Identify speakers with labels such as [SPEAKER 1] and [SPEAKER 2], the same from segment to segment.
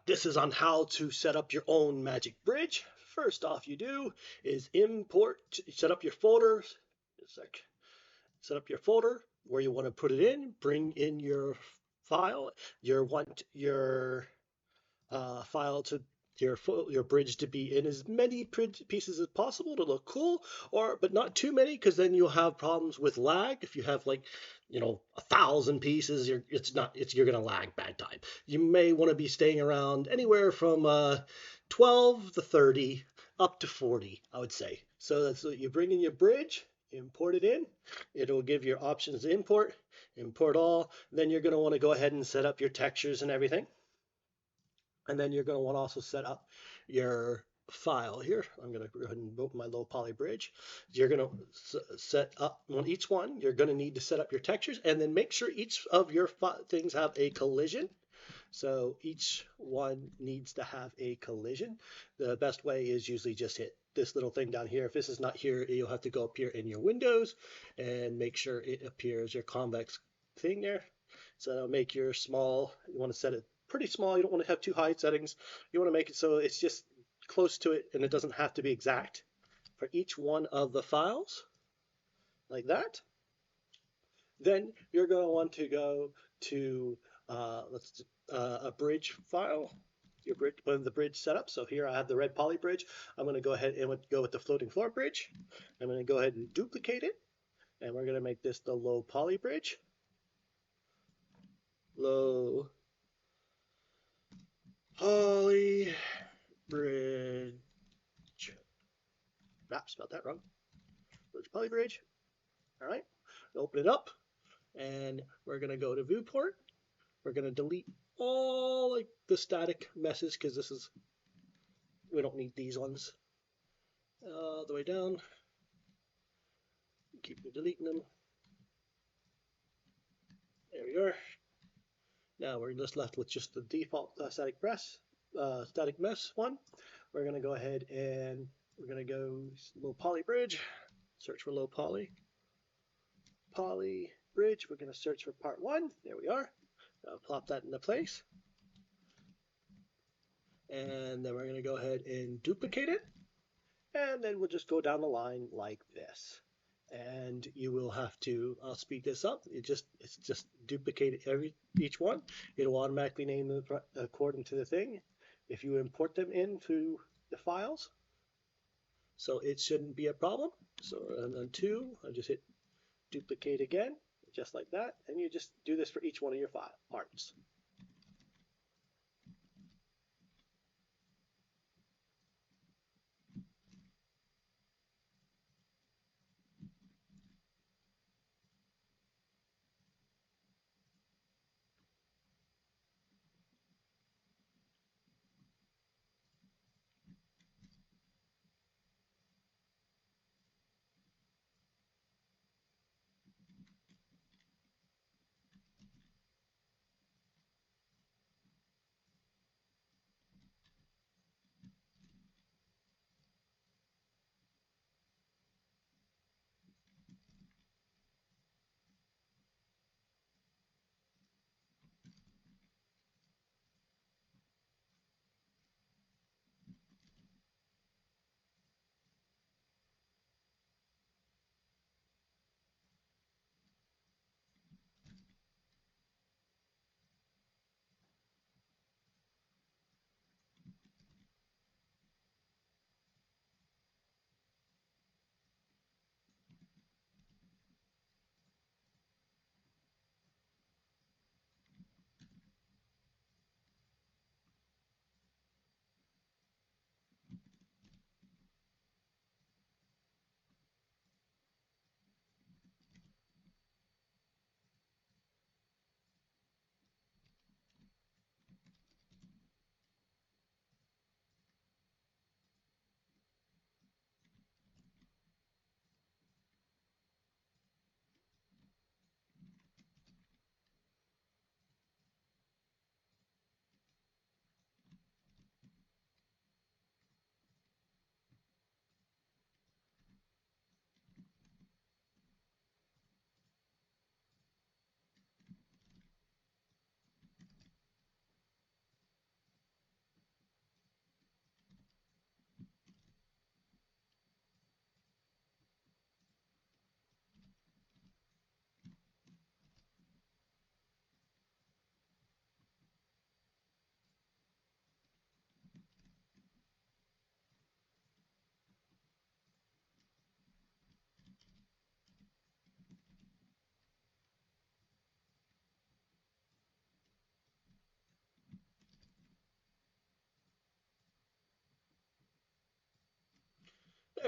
[SPEAKER 1] This is on how to set up your own magic bridge. First off you do is set up your folders. Set up your folder where you want to put it in, bring in your file, your file to your bridge to be in as many pieces as possible to look cool, but not too many, because then you'll have problems with lag. If you have, like, 1,000 pieces, you're gonna lag bad time. You may want to be staying around anywhere from 12 to 30 up to 40, I would say. So that's what you bring in your bridge, import it in. It'll give your options to import all. Then you're going to want to go ahead and set up your textures and everything. And then you're going to want to also set up your file here. I'm going to go ahead and open my low poly bridge. You're going to set up on each one. You're going to need to set up your textures, and then make sure each of your things have a collision. So each one needs to have a collision. The best way is usually just hit this little thing down here. If this is not here, you'll have to go up here in your windows and make sure it appears, your convex thing there. So that'll make your small. You want to set it pretty small. You don't want to have too high settings. You want to make it so it's just close to it, and it doesn't have to be exact for each one of the files, like that. Then you're going to want to go to a bridge file, the bridge setup. So here I have the red poly bridge. I'm going to go ahead and go with the floating floor bridge. I'm going to go ahead and duplicate it, and we're going to make this the low poly bridge. Low poly bridge. Spelled that wrong. Poly bridge. All right. Open it up, and we're going to go to viewport. We're going to delete all the static messes, because we don't need these ones. All the way down. Keep deleting them. There we are. Now we're just left with just the default static mess one. We're going to go ahead and we're going to go low poly bridge. Search for low poly bridge. We're going to search for part 1. There we are. I'll plop that into place. And then we're going to go ahead and duplicate it. And then we'll just go down the line like this. And you will have to, I'll speed this up. It's just duplicate each one. It'll automatically name them according to the thing if you import them into the files. So it shouldn't be a problem. So on 2, I just hit duplicate again, just like that. And you just do this for each one of your parts.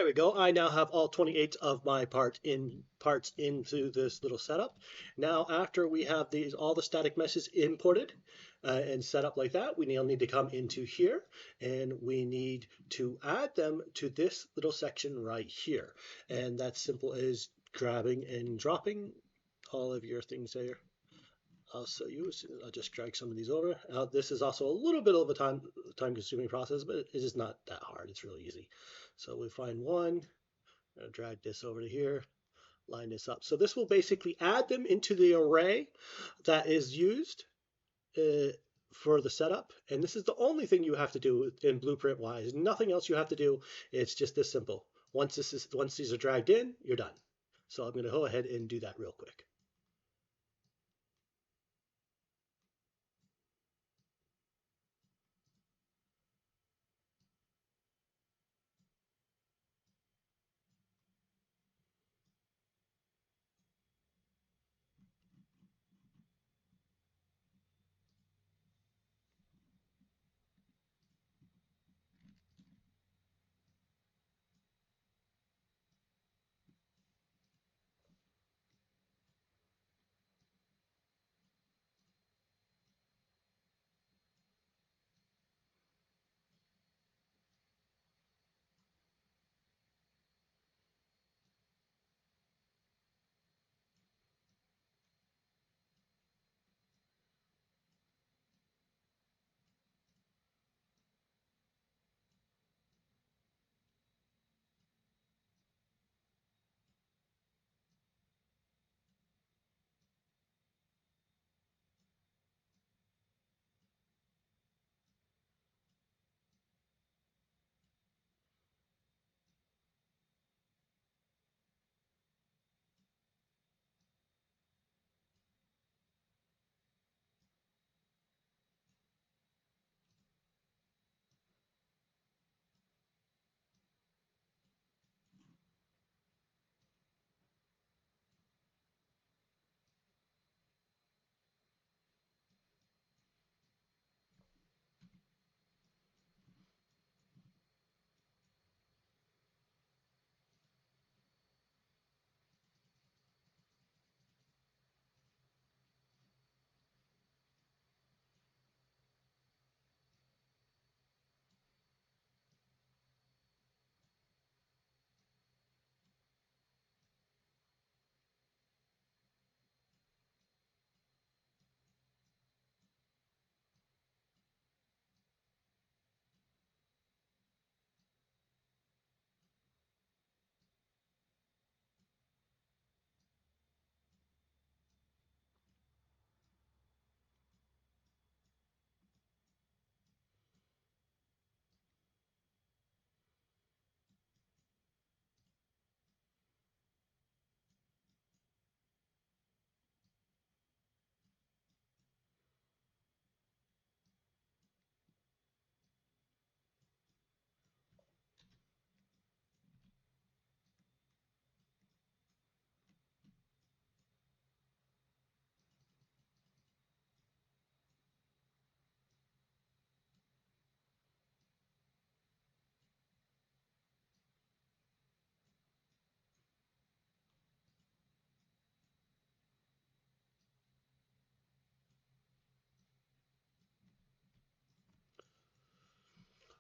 [SPEAKER 1] There we go. I now have all 28 of my parts into this little setup. Now, after we have all the static meshes imported and set up like that, we now need to come into here and we need to add them to this little section right here. And that's simple as grabbing and dropping all of your things there. I'll show you. I'll just drag some of these over. This is also a little bit of a time-consuming process, but it is not that hard. It's really easy. So we find one, drag this over to here, line this up. So this will basically add them into the array that is used for the setup. And this is the only thing you have to do in blueprint-wise. Nothing else you have to do. It's just this simple. Once these are dragged in, you're done. So I'm going to go ahead and do that real quick.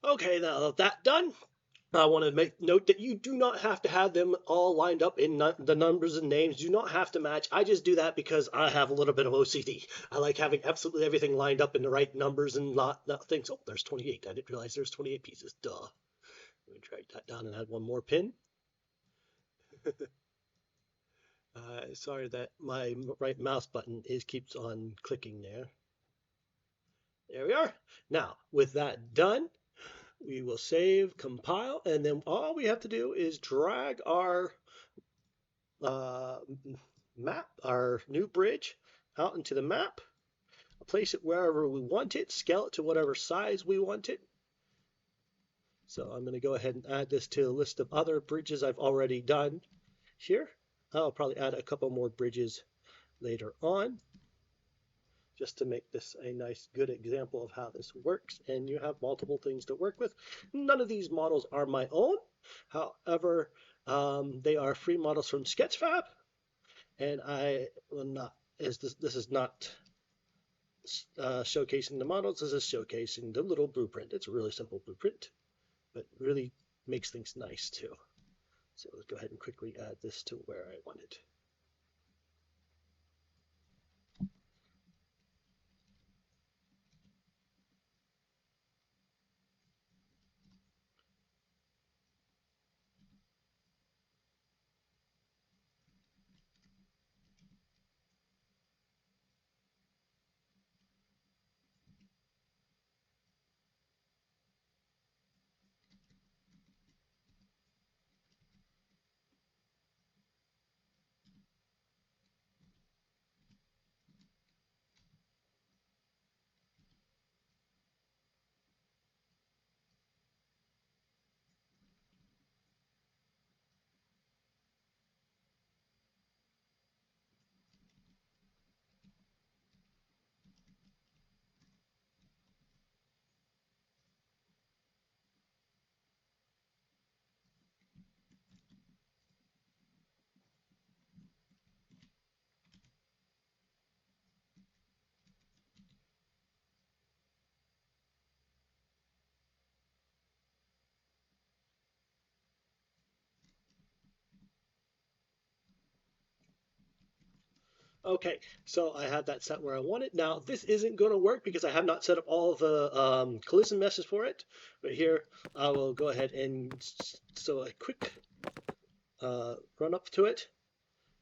[SPEAKER 1] Okay, now that done, I want to make note that you do not have to have them all lined up in the numbers and names. Do not have to match. I just do that because I have a little bit of OCD. I like having absolutely everything lined up in the right numbers and not things. Oh, there's 28. I didn't realize there's 28 pieces. Duh. Let me drag that down and add one more pin. Sorry that my right mouse button keeps on clicking there. There we are. Now, with that done, we will save, compile, and then all we have to do is drag our map, our new bridge, out into the map, place it wherever we want it, scale it to whatever size we want it. So I'm going to go ahead and add this to a list of other bridges I've already done here. I'll probably add a couple more bridges later on, just to make this a nice, good example of how this works. And you have multiple things to work with. None of these models are my own. However, they are free models from Sketchfab. And I will not, as this is not showcasing the models, this is showcasing the little blueprint. It's a really simple blueprint, but really makes things nice too. So let's go ahead and quickly add this to where I want it. Okay, so I have that set where I want it. Now, this isn't going to work because I have not set up all the collision meshes for it. But here, I will go ahead and, so a quick run up to it.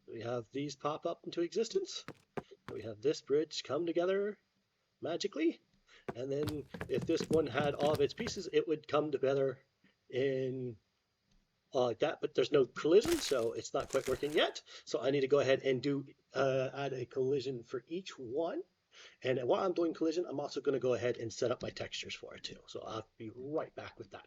[SPEAKER 1] We have these pop up into existence. We have this bridge come together magically. And then if this one had all of its pieces, it would come together in like that, but there's no collision, so it's not quite working yet. So I need to go ahead and do add a collision for each one. And while I'm doing collision, I'm also going to go ahead and set up my textures for it too. So I'll be right back with that.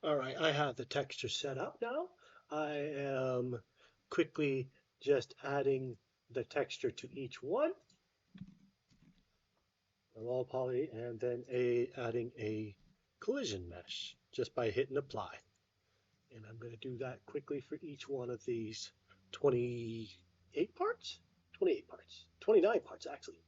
[SPEAKER 1] All right, I have the texture set up now. I am quickly just adding the texture to each one. A raw poly and then adding a collision mesh just by hitting apply. And I'm going to do that quickly for each one of these 28 parts? 28 parts. 29 parts, actually.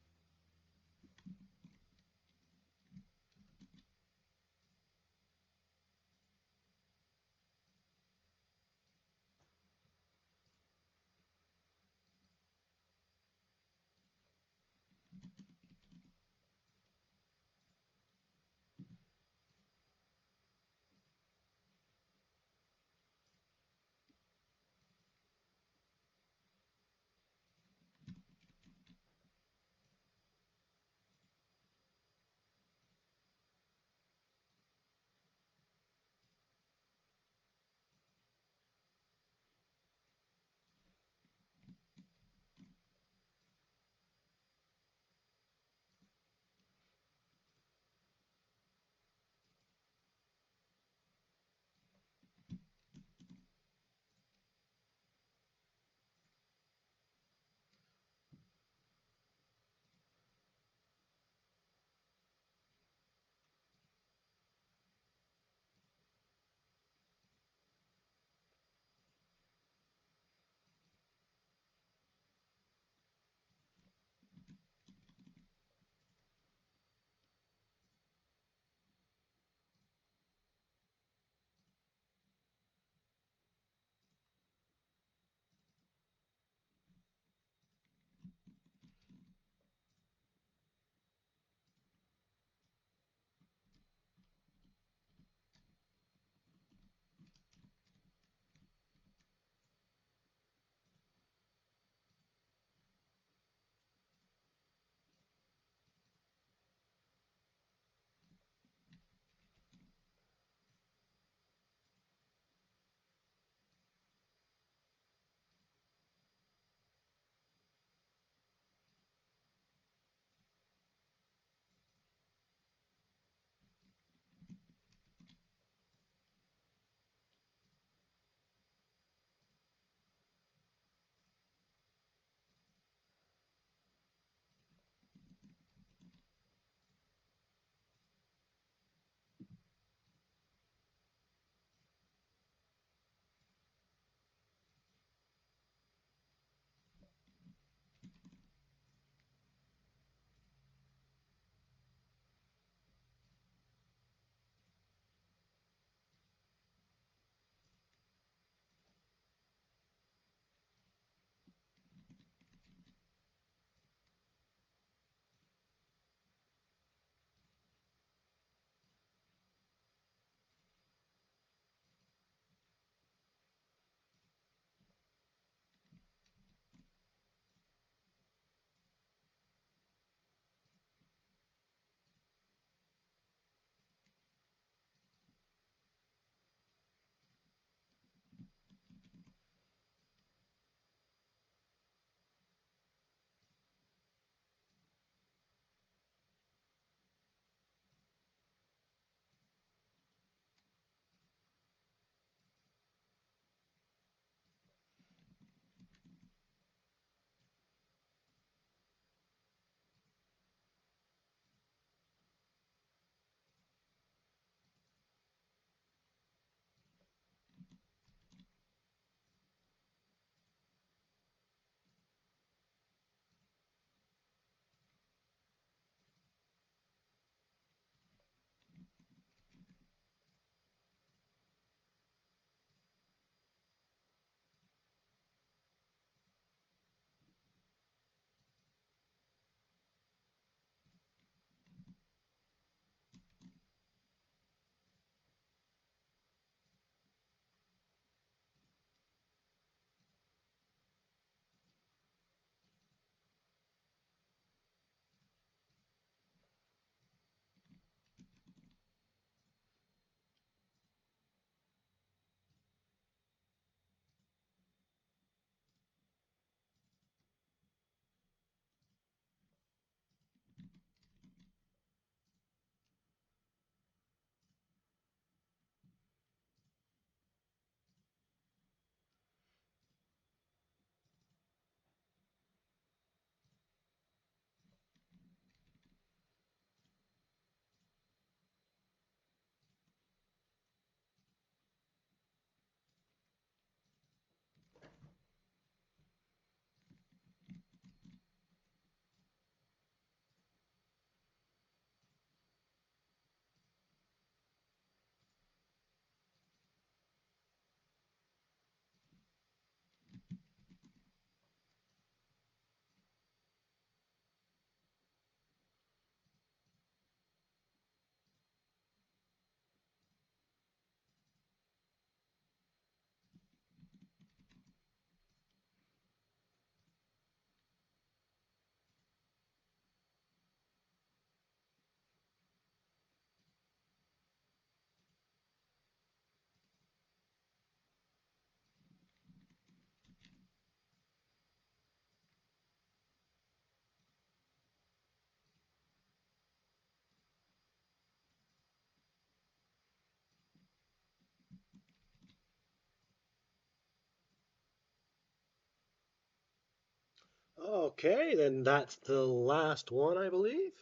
[SPEAKER 1] Okay, then that's the last one, I believe.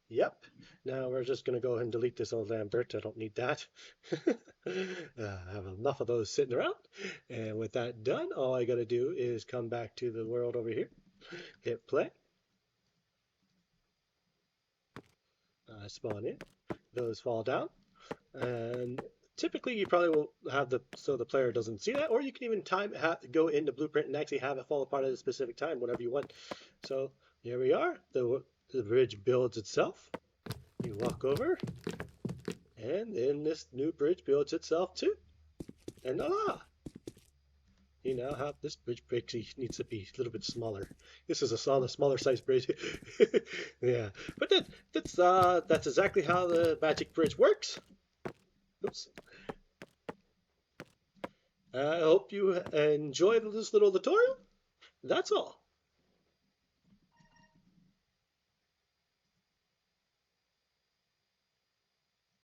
[SPEAKER 1] Yep. Now we're just going to go ahead and delete this old Lambert. I don't need that. I have enough of those sitting around. And with that done, all I got to do is come back to the world over here, hit play, spawn in, those fall down, and typically you probably will have so the player doesn't see that, or you can even go into Blueprint and actually have it fall apart at a specific time, whatever you want. So here we are. The bridge builds itself. You walk over, and then this new bridge builds itself too. And voila! You now have this bridge actually needs to be a little bit smaller. This is a smaller size bridge. Yeah, but that's exactly how the magic bridge works. Oops. I hope you enjoyed this little tutorial. That's all.